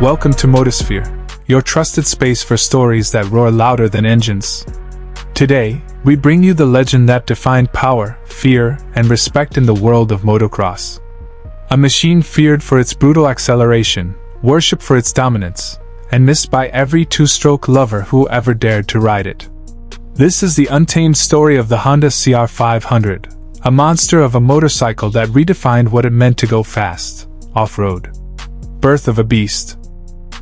Welcome to Motosphere, your trusted space for stories that roar louder than engines. Today, we bring you the legend that defined power, fear, and respect in the world of motocross. A machine feared for its brutal acceleration, worshipped for its dominance, and missed by every two-stroke lover who ever dared to ride it. This is the untamed story of the Honda CR500, a monster of a motorcycle that redefined what it meant to go fast, off-road. Birth of a beast.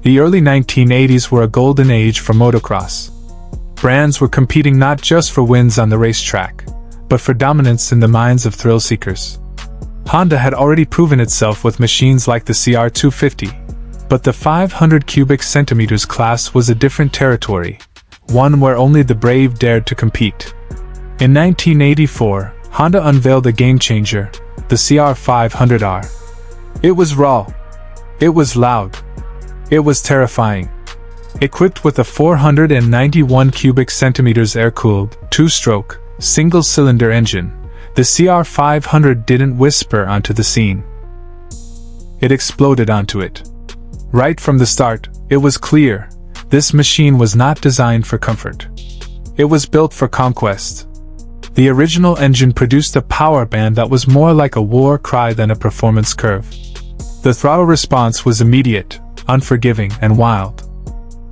The early 1980s were a golden age for motocross. Brands were competing not just for wins on the racetrack, but for dominance in the minds of thrill-seekers. Honda had already proven itself with machines like the CR250, but the 500 cubic centimeters class was a different territory, one where only the brave dared to compete. In 1984, Honda unveiled a game-changer, the CR500R. It was raw. It was loud. It was terrifying. Equipped with a 491 cubic centimeters air-cooled, two-stroke, single-cylinder engine, the CR500 didn't whisper onto the scene. It exploded onto it. Right from the start, it was clear, this machine was not designed for comfort. It was built for conquest. The original engine produced a power band that was more like a war cry than a performance curve. The throttle response was immediate, unforgiving, and wild.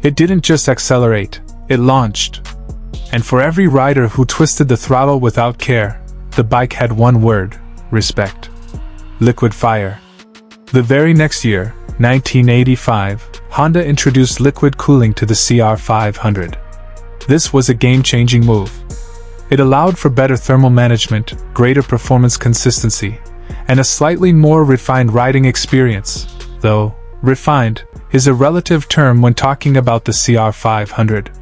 It didn't just accelerate, it launched. And for every rider who twisted the throttle without care, the bike had one word: respect. Liquid fire. The very next year, 1985, Honda introduced liquid cooling to the CR500. This was a game-changing move. It allowed for better thermal management, greater performance consistency, and a slightly more refined riding experience, though refined is a relative term when talking about the CR500.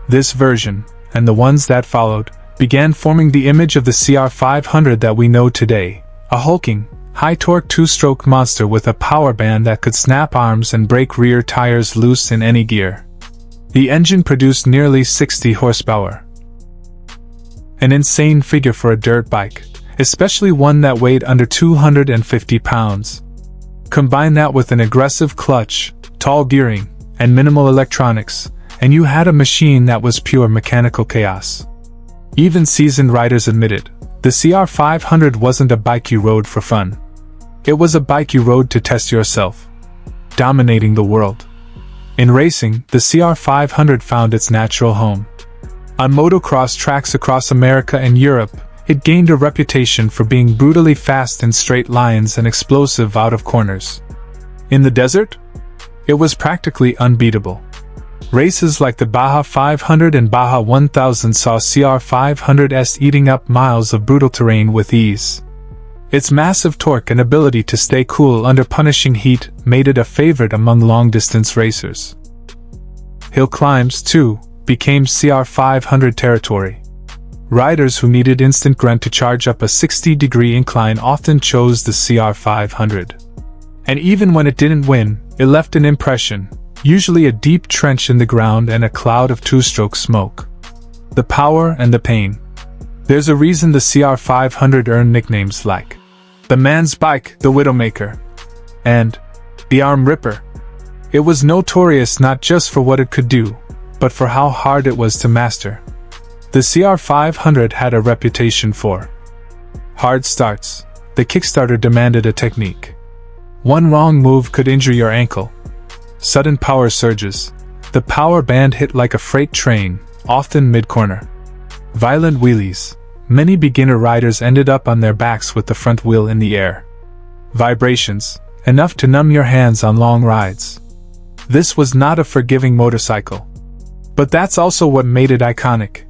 This version, and the ones that followed, began forming the image of the CR500 that we know today, a hulking, high-torque two-stroke monster with a power band that could snap arms and break rear tires loose in any gear. The engine produced nearly 60 horsepower. An insane figure for a dirt bike, especially one that weighed under 250 pounds. Combine that with an aggressive clutch, tall gearing, and minimal electronics, and you had a machine that was pure mechanical chaos. Even seasoned riders admitted, the CR500 wasn't a bike you rode for fun. It was a bike you rode to test yourself. Dominating the world. In racing, the CR500 found its natural home. On motocross tracks across America and Europe, it gained a reputation for being brutally fast in straight lines and explosive out of corners. In the desert? It was practically unbeatable. Races like the Baja 500 and Baja 1000 saw CR500s eating up miles of brutal terrain with ease. Its massive torque and ability to stay cool under punishing heat made it a favorite among long-distance racers. Hill climbs, too, became CR500 territory. Riders who needed instant grunt to charge up a 60-degree incline often chose the CR500. And even when it didn't win, it left an impression, usually a deep trench in the ground and a cloud of two-stroke smoke. The power and the pain. There's a reason the CR500 earned nicknames like the man's bike, the Widowmaker, and the arm ripper. It was notorious not just for what it could do, but for how hard it was to master. The CR500 had a reputation for hard starts. The Kickstarter demanded a technique. One wrong move could injure your ankle. Sudden power surges. The power band hit like a freight train, often mid-corner. Violent wheelies. Many beginner riders ended up on their backs with the front wheel in the air. Vibrations. Enough to numb your hands on long rides. This was not a forgiving motorcycle. But that's also what made it iconic.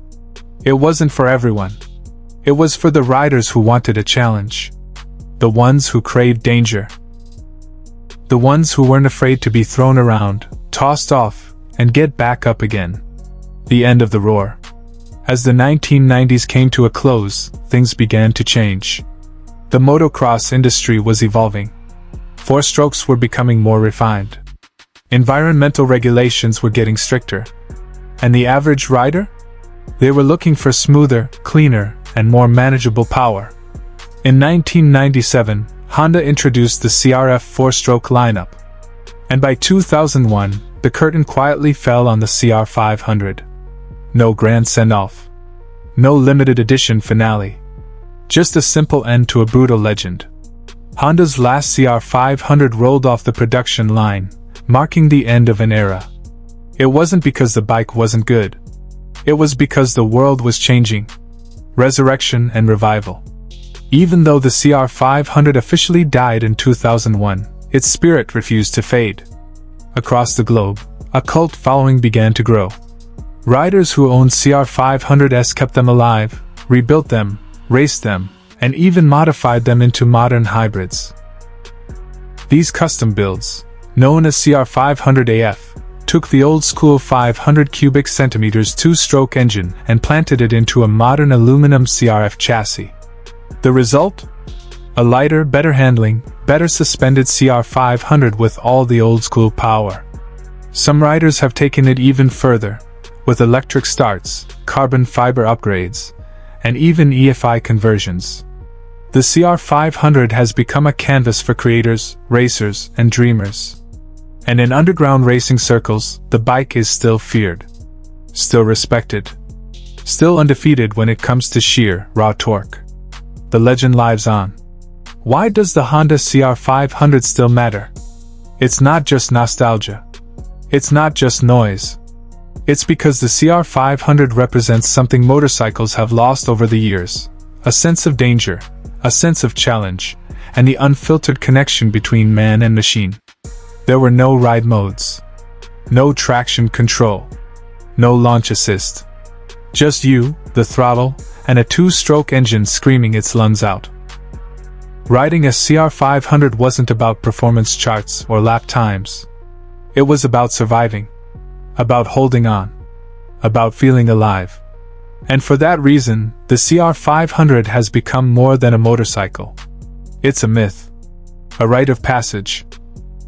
It wasn't for everyone. It was for the riders who wanted a challenge. The ones who craved danger. The ones who weren't afraid to be thrown around, tossed off, and get back up again. The end of the roar. As the 1990s came to a close, things began to change. The motocross industry was evolving. Four-strokes were becoming more refined. Environmental regulations were getting stricter. And the average rider? They were looking for smoother, cleaner, and more manageable power. In 1997, Honda introduced the CRF 4-stroke lineup. And by 2001, the curtain quietly fell on the CR500. No grand send-off. No limited edition finale. Just a simple end to a brutal legend. Honda's last CR500 rolled off the production line, marking the end of an era. It wasn't because the bike wasn't good. It was because the world was changing. Resurrection and revival. Even though the CR500 officially died in 2001, its spirit refused to fade. Across the globe, a cult following began to grow. Riders who owned CR500s kept them alive, rebuilt them, raced them, and even modified them into modern hybrids. These custom builds, known as CR500AF, took the old-school 500 cubic centimeters two-stroke engine and planted it into a modern aluminum CRF chassis. The result? A lighter, better handling, better suspended CR500 with all the old-school power. Some riders have taken it even further, with electric starts, carbon fiber upgrades, and even EFI conversions. The CR500 has become a canvas for creators, racers, and dreamers. And in underground racing circles, the bike is still feared. Still respected. Still undefeated when it comes to sheer, raw torque. The legend lives on. Why does the Honda CR500 still matter? It's not just nostalgia. It's not just noise. It's because the CR500 represents something motorcycles have lost over the years. A sense of danger, a sense of challenge, and the unfiltered connection between man and machine. There were no ride modes. No traction control. No launch assist. Just you, the throttle, and a two-stroke engine screaming its lungs out. Riding a CR500 wasn't about performance charts or lap times. It was about surviving. About holding on. About feeling alive. And for that reason, the CR500 has become more than a motorcycle. It's a myth. A rite of passage.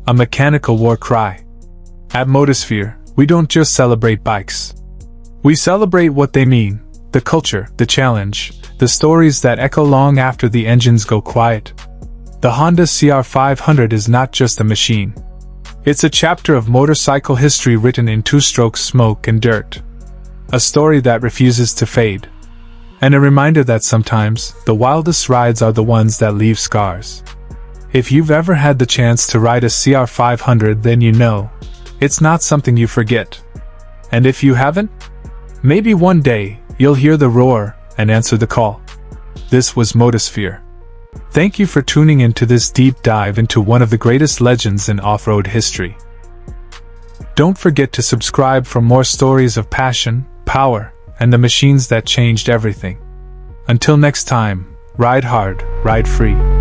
A mechanical war cry. At Motosphere, we don't just celebrate bikes. We celebrate what they mean, the culture, the challenge, the stories that echo long after the engines go quiet. The Honda CR500 is not just a machine. It's a chapter of motorcycle history written in two-stroke smoke and dirt. A story that refuses to fade. And a reminder that sometimes, the wildest rides are the ones that leave scars. If you've ever had the chance to ride a CR500, then you know, it's not something you forget. And if you haven't, maybe one day, you'll hear the roar and answer the call. This was Motosphere. Thank you for tuning into this deep dive into one of the greatest legends in off-road history. Don't forget to subscribe for more stories of passion, power, and the machines that changed everything. Until next time, ride hard, ride free.